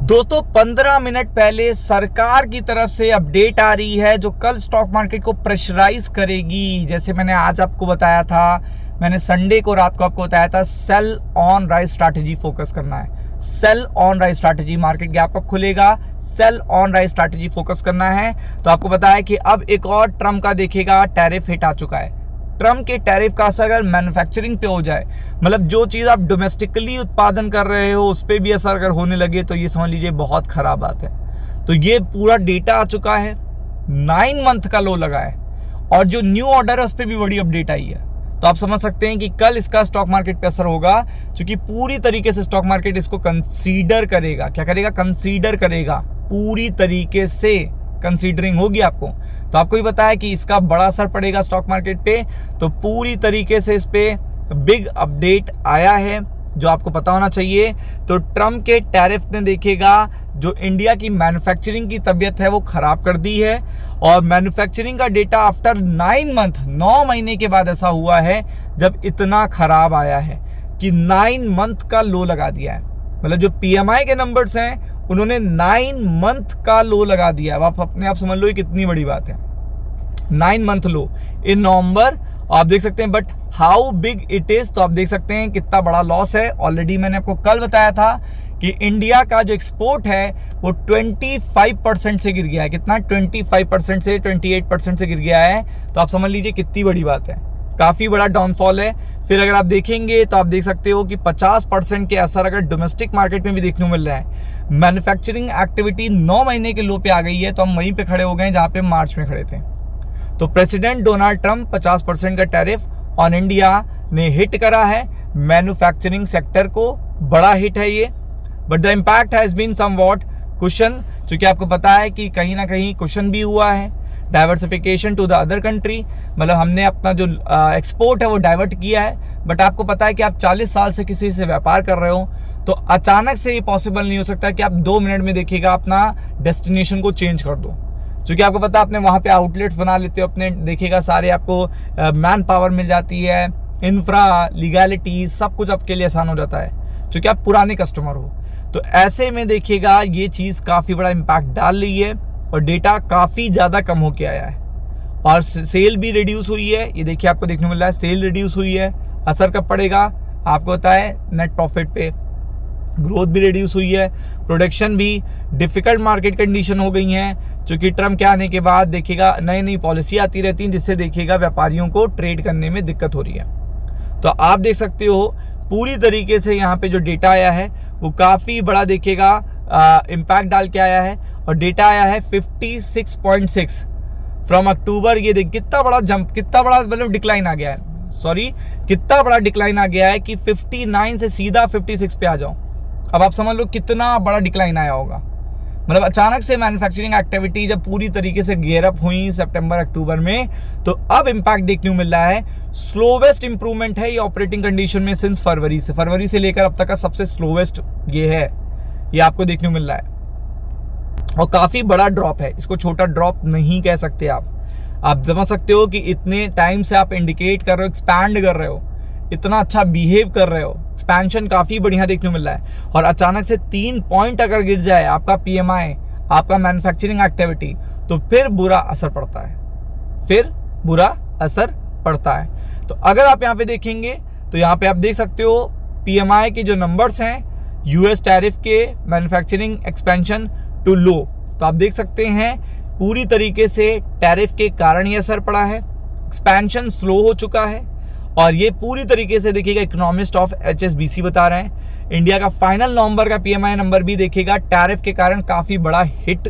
दोस्तों 15 मिनट पहले सरकार की तरफ से अपडेट आ रही है जो कल स्टॉक मार्केट को प्रेशराइज करेगी। जैसे मैंने आज आपको बताया था, मैंने संडे को रात को आपको बताया था, sell on rise strategy focus करना है। Sell on rise strategy, market gap up खुलेगा, sell on rise strategy focus करना है। तो आपको बताया कि अब एक और ट्रम्प का देखिएगा टैरिफ हिट आ चुका है। ट्रम्प के टैरिफ का असर अगर मैन्युफैक्चरिंग पे हो जाए, मतलब जो चीज़ आप डोमेस्टिकली उत्पादन कर रहे हो उस पर भी असर अगर होने लगे तो ये समझ लीजिए बहुत खराब बात है। तो ये पूरा डेटा आ चुका है, 9 मंथ का लो लगा है और जो न्यू ऑर्डर है उस पर भी बड़ी अपडेट आई है। तो आप समझ सकते हैं कि कल इसका स्टॉक मार्केट पे असर होगा, क्योंकि पूरी तरीके से स्टॉक मार्केट इसको कंसीडर करेगा। क्या करेगा? कंसीडर करेगा, पूरी तरीके से कंसीडरिंग होगी आपको। तो आपको भी बताया कि इसका बड़ा असर पड़ेगा स्टॉक मार्केट पे। तो पूरी तरीके से इस पे बिग अपडेट आया है जो आपको पता होना चाहिए। तो ट्रम्प के टैरिफ ने देखिएगा जो इंडिया की मैन्युफैक्चरिंग की तबीयत है वो खराब कर दी है। और मैन्युफैक्चरिंग का डेटा आफ्टर 9 मंथ, 9 महीने के बाद ऐसा हुआ है जब इतना खराब आया है कि 9 मंथ का लो लगा दिया है। मतलब जो PMI के नंबर्स हैं उन्होंने 9 मंथ का लो लगा दिया है। आप अपने आप समझ लो ये कितनी बड़ी बात है, 9 मंथ लो इन नवंबर। आप देख सकते हैं but how big it is, तो आप देख सकते हैं कितना बड़ा लॉस है। ऑलरेडी मैंने आपको कल बताया था कि इंडिया का जो एक्सपोर्ट है वो 25% से गिर गया है। कितना? 25% से 28% से गिर गया है। तो आप समझ लीजिए कितनी बड़ी बात है, काफ़ी बड़ा डाउनफॉल है। फिर अगर आप देखेंगे तो आप देख सकते हो कि 50% के असर अगर डोमेस्टिक मार्केट में भी देखने को मिल रहा है। मैन्युफैक्चरिंग एक्टिविटी 9 महीने के लो पे आ गई है, तो हम वहीं पे खड़े हो गए जहाँ पे मार्च में खड़े थे। तो प्रेसिडेंट डोनाल्ड ट्रंप 50% का टैरिफ ऑन इंडिया ने हिट करा है मैन्युफैक्चरिंग सेक्टर को, बड़ा हिट है ये। But the impact has been somewhat cushion, चूँकि आपको पता है कि कहीं ना कहीं कुशन भी हुआ है। Diversification to the other country, मतलब हमने अपना जो एक्सपोर्ट है वो डाइवर्ट किया है। बट आपको पता है कि आप 40 साल से किसी से व्यापार कर रहे हो तो अचानक से ये पॉसिबल नहीं हो सकता कि आप 2 मिनट में देखिएगा अपना डेस्टिनेशन को चेंज कर दो। क्योंकि आपको पता है अपने वहाँ पे आउटलेट्स बना लेते हो अपने, देखिएगा सारे आपको मैन पावर मिल जाती है, इंफ्रा, लीगैलिटीज, सब कुछ आपके लिए आसान हो जाता है क्योंकि आप पुराने कस्टमर हो। तो ऐसे में देखिएगा ये चीज़ काफ़ी बड़ा इम्पैक्ट डाल रही है और डेटा काफ़ी ज़्यादा कम होके आया है और सेल भी रिड्यूस हुई है। ये देखिए आपको देखने को मिल रहा है सेल रिड्यूस हुई है। असर कब पड़ेगा? आपको पता है नेट प्रॉफिट पे। ग्रोथ भी रिड्यूस हुई है, प्रोडक्शन भी, डिफिकल्ट मार्केट कंडीशन हो गई हैं क्योंकि ट्रम्प के आने के बाद देखिएगा नई नई पॉलिसी आती रहती हैं जिससे देखिएगा व्यापारियों को ट्रेड करने में दिक्कत हो रही है। तो आप देख सकते हो पूरी तरीके से यहाँ पे जो डेटा आया है वो काफ़ी बड़ा देखिएगा इम्पैक्ट डाल के आया है और डेटा आया है 56.6 फ्रॉम अक्टूबर। ये देख कितना बड़ा जंप, कितना बड़ा मतलब डिक्लाइन आ गया है, सॉरी कितना बड़ा डिक्लाइन आ गया है कि 59 से सीधा 56 पे आ जाओ। अब आप समझ लो कितना बड़ा डिक्लाइन आया होगा। मतलब अचानक से मैन्युफैक्चरिंग एक्टिविटी जब पूरी तरीके से गियर अप हुई सितंबर अक्टूबर में, तो अब इम्पैक्ट देखने को मिल रहा है। स्लोवेस्ट इंप्रूवमेंट है ये ऑपरेटिंग कंडीशन में सिंस फरवरी से लेकर अब तक का सबसे स्लोवेस्ट ये है, ये आपको देखने को मिल रहा है और काफ़ी बड़ा ड्रॉप है। इसको छोटा ड्रॉप नहीं कह सकते आप समझ सकते हो कि इतने टाइम से आप इंडिकेट कर रहे हो, एक्सपैंड कर रहे हो, इतना अच्छा बिहेव कर रहे हो, एक्सपेंशन काफ़ी बढ़िया देखने को मिल रहा है और अचानक से 3 पॉइंट अगर गिर जाए आपका PMI, आपका मैन्युफैक्चरिंग एक्टिविटी, तो फिर बुरा असर पड़ता है, फिर बुरा असर पड़ता है। तो अगर आप यहाँ पे देखेंगे तो यहाँ पे आप देख सकते हो PMI के जो नंबर्स हैं, US टैरिफ के, मैन्युफैक्चरिंग एक्सपेंशन टू लो, तो आप देख सकते हैं पूरी तरीके से टैरिफ के कारण ये असर पड़ा है, एक्सपेंशन स्लो हो चुका है। और ये पूरी तरीके से देखिएगा इकोनॉमिस्ट ऑफ HSBC बता रहे हैं इंडिया का फाइनल नवंबर का PMI नंबर भी देखिएगा टैरिफ के कारण काफ़ी बड़ा हिट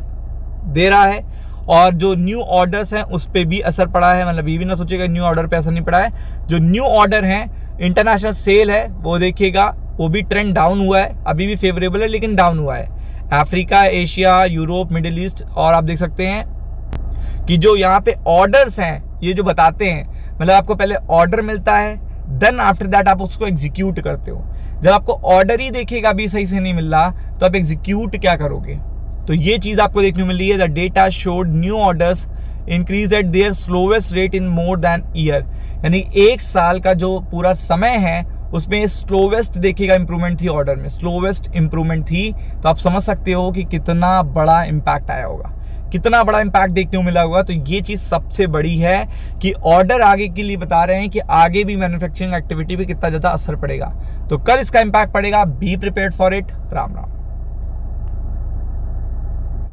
दे रहा है और जो न्यू ऑर्डर्स हैं उस पर भी असर पड़ा है। मतलब ये भी ना सोचिएगा न्यू ऑर्डर पे असर नहीं पड़ा है, जो न्यू ऑर्डर हैं, इंटरनेशनल सेल है वो देखिएगा वो भी ट्रेंड डाउन हुआ है, अभी भी फेवरेबल है लेकिन डाउन हुआ है। Africa, Asia, Europe, middle east, और आप देख सकते हैं कि जो यहाँ पे ऑर्डर्स हैं ये जो बताते हैं, मतलब आपको पहले ऑर्डर मिलता है देन आफ्टर दैट आप उसको एग्जीक्यूट करते हो। जब आपको ऑर्डर ही देखिएगा अभी सही से नहीं मिल रहा तो आप एग्जीक्यूट क्या करोगे? तो ये चीज़ आपको देखने को मिल रही है। The data showed new orders increase at there slowest rate in more than year, यानी 1 साल का जो पूरा समय है उसमें स्लोवेस्ट देखिएगा इंप्रूवमेंट थी, ऑर्डर में स्लोवेस्ट इंप्रूवमेंट थी। तो आप समझ सकते हो कि कितना बड़ा इम्पैक्ट आया होगा, कितना बड़ा इम्पैक्ट देखने को मिला होगा। तो ये चीज़ सबसे बड़ी है कि ऑर्डर आगे के लिए बता रहे हैं कि आगे भी मैन्युफैक्चरिंग एक्टिविटी पे कितना ज़्यादा असर पड़ेगा। तो कल इसका इम्पैक्ट पड़ेगा, be prepared for it. Ram Ram.